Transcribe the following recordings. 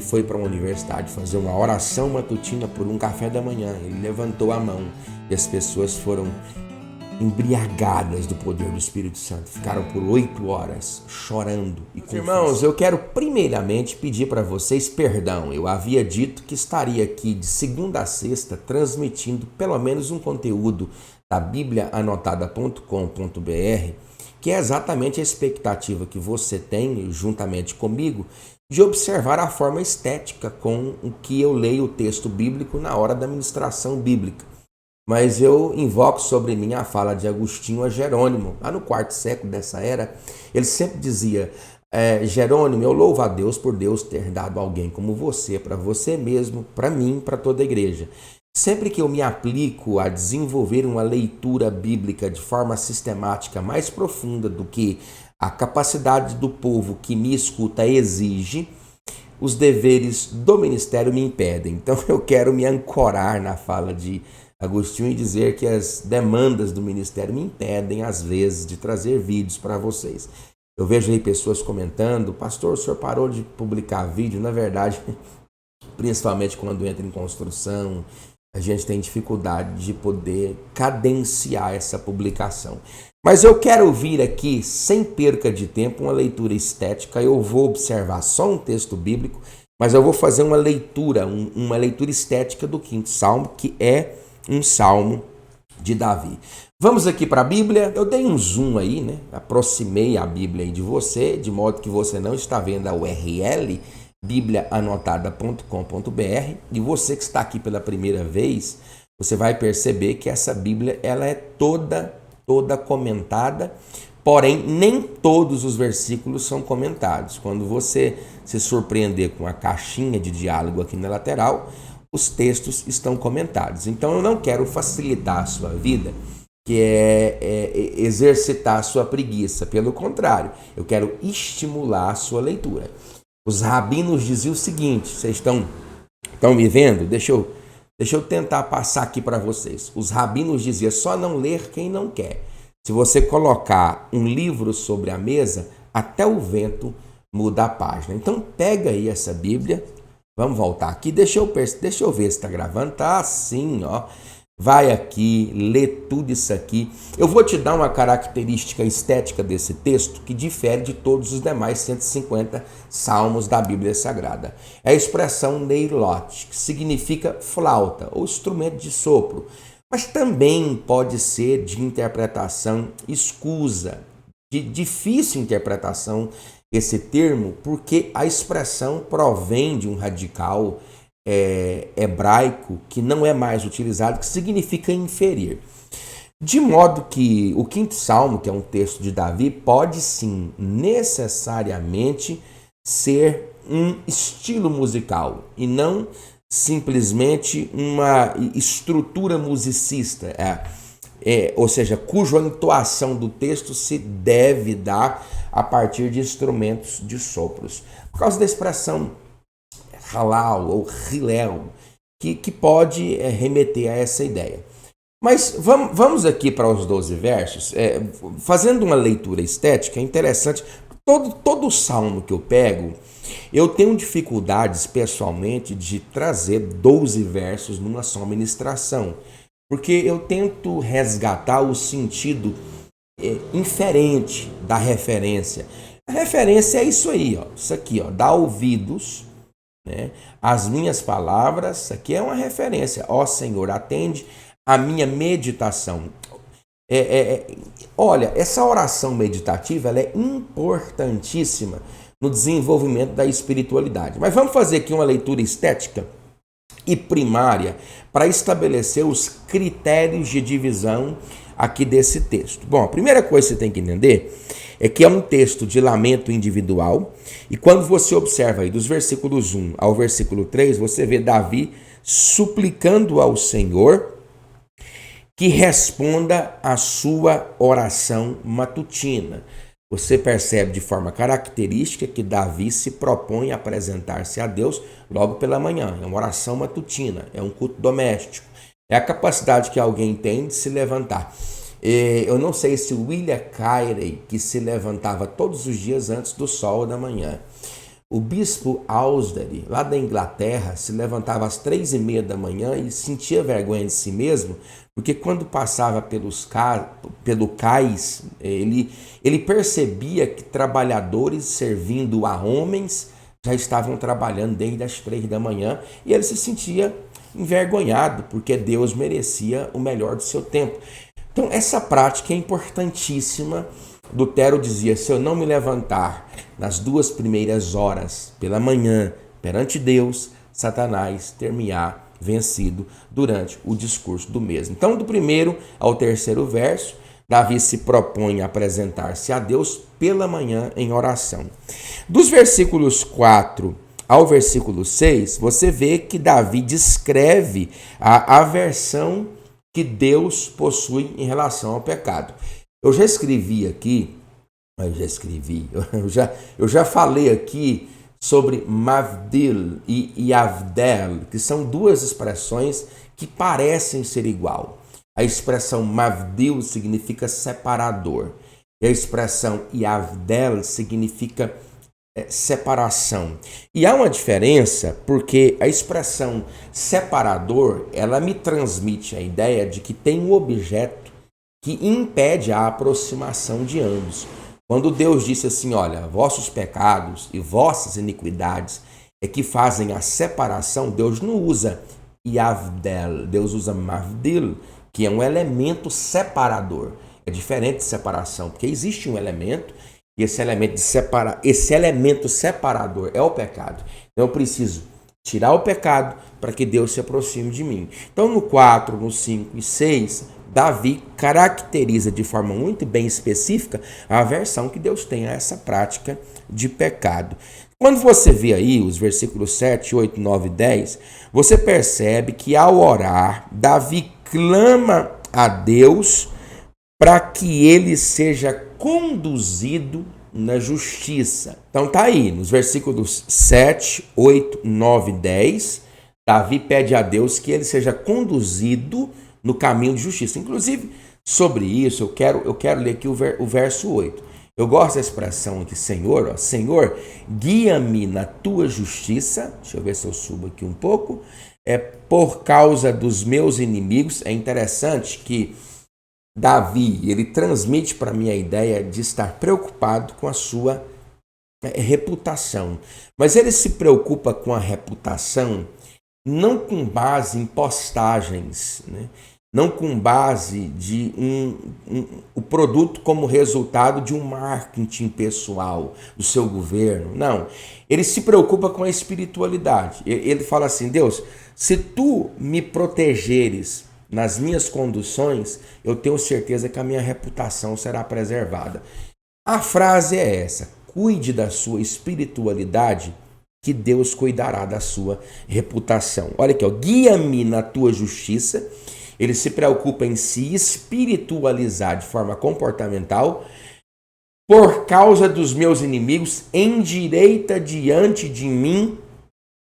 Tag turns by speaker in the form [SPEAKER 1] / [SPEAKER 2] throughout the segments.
[SPEAKER 1] foi para uma universidade fazer uma oração matutina por um café da manhã. Ele levantou a mão e as pessoas foram embriagadas do poder do Espírito Santo. Ficaram por 8 horas chorando e confusas. Irmãos, eu quero primeiramente pedir para vocês perdão. Eu havia dito que estaria aqui de segunda a sexta transmitindo pelo menos um conteúdo da bibliaanotada.com.br, que é exatamente a expectativa que você tem, juntamente comigo, de observar a forma estética com o que eu leio o texto bíblico na hora da ministração bíblica. Mas eu invoco sobre mim a fala de Agostinho a Jerônimo. Lá no quarto século dessa era, ele sempre dizia: Jerônimo, eu louvo a Deus por Deus ter dado alguém como você, para você mesmo, para mim, para toda a igreja. Sempre que eu me aplico a desenvolver uma leitura bíblica de forma sistemática mais profunda do que a capacidade do povo que me escuta exige, os deveres do ministério me impedem. Então eu quero me ancorar na fala de Agostinho e dizer que as demandas do ministério me impedem, às vezes, de trazer vídeos para vocês. Eu vejo aí pessoas comentando: pastor, o senhor parou de publicar vídeo? Na verdade, principalmente quando entra em construção, a gente tem dificuldade de poder cadenciar essa publicação. Mas eu quero vir aqui, sem perca de tempo, uma leitura estética. Eu vou observar só um texto bíblico, mas eu vou fazer uma leitura estética do 5º Salmo, que é um salmo de Davi. Vamos aqui para a Bíblia. Eu dei um zoom aí, né? Aproximei a Bíblia aí de você, de modo que você não está vendo a URL, bibliaanotada.com.br, e você que está aqui pela primeira vez, você vai perceber que essa Bíblia ela é toda comentada, porém nem todos os versículos são comentados. Quando você se surpreender com a caixinha de diálogo aqui na lateral, os textos estão comentados. Então eu não quero facilitar a sua vida, que é exercitar a sua preguiça. Pelo contrário, eu quero estimular a sua leitura. Os rabinos diziam o seguinte, vocês estão me vendo? Deixa eu tentar passar aqui para vocês. Os rabinos diziam: só não ler quem não quer. Se você colocar um livro sobre a mesa, até o vento muda a página. Então pega aí essa Bíblia. Vamos voltar aqui, deixa eu ver se está gravando. Tá assim, ó. Vai aqui, lê tudo isso aqui. Eu vou te dar uma característica estética desse texto que difere de todos os demais 150 salmos da Bíblia Sagrada. É a expressão neilot, que significa flauta ou instrumento de sopro, mas também pode ser de interpretação escusa, de difícil interpretação esse termo, porque a expressão provém de um radical hebraico que não é mais utilizado, que significa inferir. De modo que o 5º Salmo, que é um texto de Davi, pode sim necessariamente ser um estilo musical e não simplesmente uma estrutura musicista, ou seja, cuja entoação do texto se deve dar a partir de instrumentos de sopros. Por causa da expressão halal ou hilel, que pode remeter a essa ideia. Mas vamos aqui para os 12 versos. Fazendo uma leitura estética, é interessante. Todo o salmo que eu pego, eu tenho dificuldades pessoalmente de trazer 12 versos numa só ministração, porque eu tento resgatar o sentido inferente da referência. A referência é isso aí, ó, isso aqui, ó, dá ouvidos, né, as minhas palavras. Isso aqui é uma referência. Ó Senhor, atende a minha meditação. Olha, essa oração meditativa ela é importantíssima no desenvolvimento da espiritualidade. Mas vamos fazer aqui uma leitura estética e primária para estabelecer os critérios de divisão aqui desse texto. Bom, a primeira coisa que você tem que entender é que é um texto de lamento individual, e quando você observa aí dos versículos 1 ao versículo 3, você vê Davi suplicando ao Senhor que responda a sua oração matutina. Você percebe de forma característica que Davi se propõe a apresentar-se a Deus logo pela manhã. É uma oração matutina, é um culto doméstico. É a capacidade que alguém tem de se levantar. Eu não sei se William Carey, que se levantava todos os dias antes do sol da manhã, O bispo Aylesbury, lá da Inglaterra, se levantava às 3h30 da manhã e sentia vergonha de si mesmo, porque quando passava pelo cais, ele percebia que trabalhadores servindo a homens já estavam trabalhando desde as 3 da manhã e ele se sentia envergonhado, porque Deus merecia o melhor do seu tempo. Então, essa prática é importantíssima. Lutero dizia: se eu não me levantar nas 2 primeiras horas pela manhã perante Deus, Satanás ter-me-á vencido durante o discurso do mesmo. Então, do 1º ao 3º verso, Davi se propõe a apresentar-se a Deus pela manhã em oração. Dos versículos 4 ao versículo 6, você vê que Davi descreve a aversão que Deus possui em relação ao pecado. Eu já falei aqui sobre Mavdil e Avdel, que são 2 expressões que parecem ser igual. A expressão Mavdil significa separador, e a expressão Avdel significa separação. E há uma diferença, porque a expressão separador, ela me transmite a ideia de que tem um objeto que impede a aproximação de ambos. Quando Deus disse assim: olha, vossos pecados e vossas iniquidades é que fazem a separação, Deus não usa Avdel, Deus usa Mavdil, que é um elemento separador. É diferente de separação, porque existe um elemento, e esse elemento separador é o pecado. Então eu preciso tirar o pecado para que Deus se aproxime de mim. Então no 4, no 5 e 6, Davi caracteriza de forma muito bem específica a aversão que Deus tem a essa prática de pecado. Quando você vê aí os versículos 7, 8, 9 e 10, você percebe que ao orar, Davi clama a Deus para que ele seja conduzido na justiça. Então tá aí, nos versículos 7, 8, 9 e 10, Davi pede a Deus que ele seja conduzido no caminho de justiça. Inclusive, sobre isso, eu quero ler aqui o verso 8. Eu gosto da expressão aqui, Senhor, Senhor, guia-me na tua justiça. Deixa eu ver se eu subo aqui um pouco. Por causa dos meus inimigos. É interessante que Davi, ele transmite para mim a ideia de estar preocupado com a sua reputação. Mas ele se preocupa com a reputação não com base em postagens, né? Não com base de o produto como resultado de um marketing pessoal do seu governo. Não, ele se preocupa com a espiritualidade. Ele fala assim: Deus, se tu me protegeres nas minhas conduções, eu tenho certeza que a minha reputação será preservada. A frase é essa: cuide da sua espiritualidade, que Deus cuidará da sua reputação. Olha aqui, ó, guia-me na tua justiça. Ele se preocupa em se espiritualizar de forma comportamental. Por causa dos meus inimigos, endireita diante de mim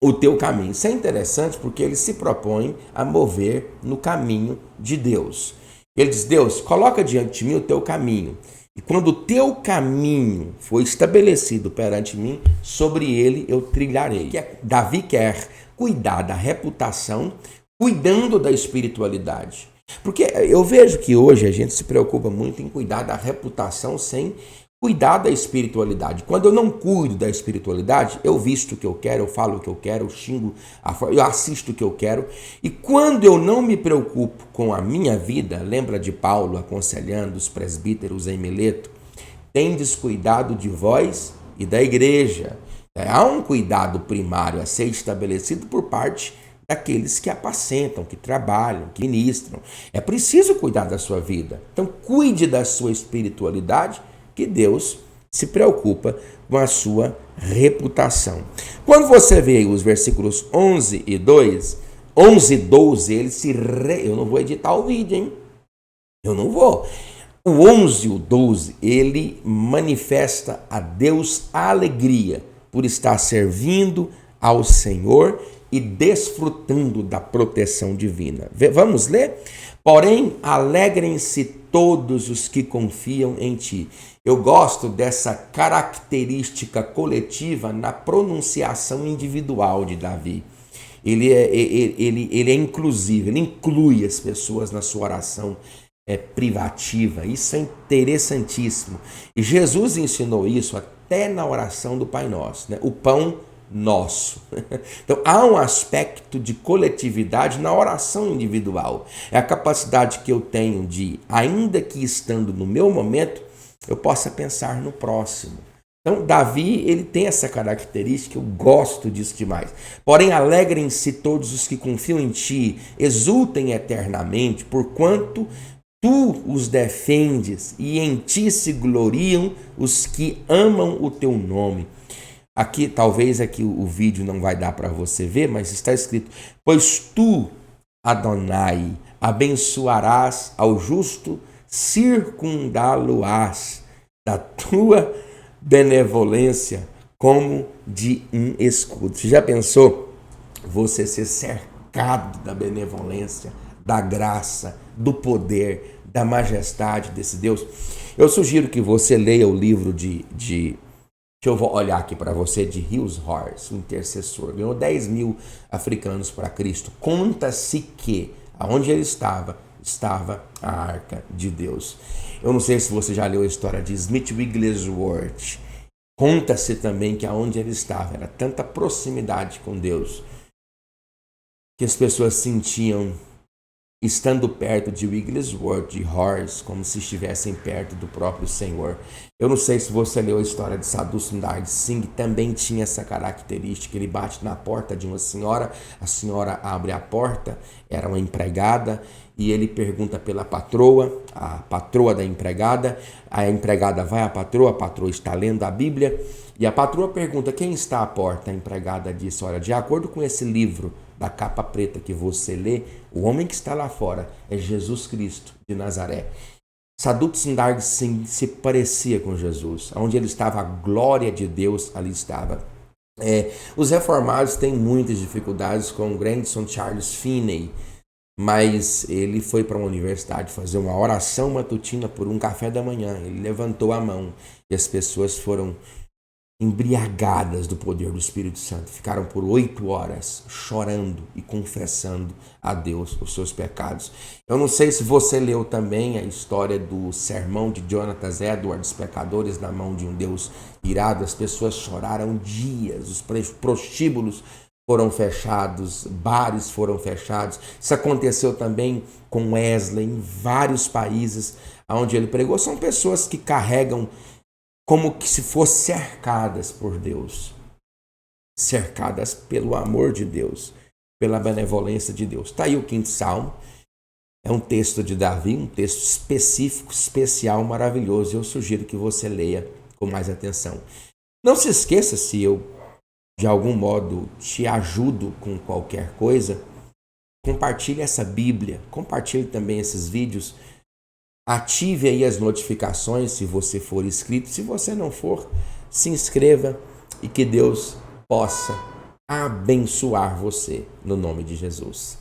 [SPEAKER 1] o teu caminho. Isso é interessante porque ele se propõe a mover no caminho de Deus. Ele diz: Deus, coloca diante de mim o teu caminho. E quando o teu caminho for estabelecido perante mim, sobre ele eu trilharei. Davi quer cuidar da reputação, cuidando da espiritualidade. Porque eu vejo que hoje a gente se preocupa muito em cuidar da reputação sem cuidar da espiritualidade. Quando eu não cuido da espiritualidade, eu visto o que eu quero, eu falo o que eu quero, eu xingo, eu assisto o que eu quero. E quando eu não me preocupo com a minha vida, lembra de Paulo aconselhando os presbíteros em Mileto: tendes cuidado de vós e da igreja. Há um cuidado primário a ser estabelecido por parte daqueles que apacentam, que trabalham, que ministram. É preciso cuidar da sua vida. Então, cuide da sua espiritualidade, que Deus se preocupa com a sua reputação. Quando você vê os versículos 11 e 12, eu não vou editar o vídeo, hein? Eu não vou. O 11 e o 12, ele manifesta a Deus a alegria por estar servindo ao Senhor e desfrutando da proteção divina. Vamos ler? Porém, alegrem-se todos os que confiam em ti. Eu gosto dessa característica coletiva na pronunciação individual de Davi. Ele é inclusivo, ele inclui as pessoas na sua oração privativa. Isso é interessantíssimo. E Jesus ensinou isso até na oração do Pai Nosso, né? O pão nosso. Então, há um aspecto de coletividade na oração individual. É a capacidade que eu tenho de, ainda que estando no meu momento, eu possa pensar no próximo. Então, Davi, ele tem essa característica, eu gosto disso demais. Porém, alegrem-se todos os que confiam em ti, exultem eternamente, porquanto tu os defendes e em ti se gloriam os que amam o teu nome. Aqui, talvez aqui o vídeo não vai dar para você ver, mas está escrito: pois tu, Adonai, abençoarás ao justo, circundá-lo-ás da tua benevolência como de um escudo. Você já pensou você ser cercado da benevolência, da graça, do poder, da majestade desse Deus? Eu sugiro que você leia o livro deixa eu olhar aqui para você, de Hills Horse, o intercessor. Ganhou 10 mil africanos para Cristo. Conta-se que, aonde ele estava a arca de Deus. Eu não sei se você já leu a história de Smith Wigglesworth. Conta-se também que aonde ele estava era tanta proximidade com Deus que as pessoas sentiam, estando perto de Wigglesworth, de Horse, como se estivessem perto do próprio Senhor. Eu não sei se você leu a história de Sadhu Sundar Singh, também tinha essa característica. Ele bate na porta de uma senhora, a senhora abre a porta, era uma empregada, e ele pergunta pela patroa, a patroa da empregada, a empregada vai à patroa, a patroa está lendo a Bíblia, e a patroa pergunta: quem está à porta? A empregada disse: olha, de acordo com esse livro da capa preta que você lê, o homem que está lá fora é Jesus Cristo de Nazaré. Sadhu Sundar Singh se parecia com Jesus. Onde ele estava, a glória de Deus ali estava. Os reformados têm muitas dificuldades com o Grandson Charles Finney, mas ele foi para uma universidade fazer uma oração matutina por um café da manhã. Ele levantou a mão e as pessoas foram embriagadas do poder do Espírito Santo. Ficaram por 8 horas chorando e confessando a Deus os seus pecados. Eu não sei se você leu também a história do sermão de Jonathan Edwards, Pecadores na Mão de um Deus Irado. As pessoas choraram dias, os prostíbulos foram fechados, bares foram fechados. Isso aconteceu também com Wesley em vários países onde ele pregou. São pessoas que carregam como que se fossem cercadas por Deus, cercadas pelo amor de Deus, pela benevolência de Deus. Está aí o 5º Salmo, é um texto de Davi, um texto específico, especial, maravilhoso. Eu sugiro que você leia com mais atenção. Não se esqueça, se eu de algum modo te ajudo com qualquer coisa, compartilhe essa Bíblia, compartilhe também esses vídeos. Ative aí as notificações se você for inscrito. Se você não for, se inscreva e que Deus possa abençoar você no nome de Jesus.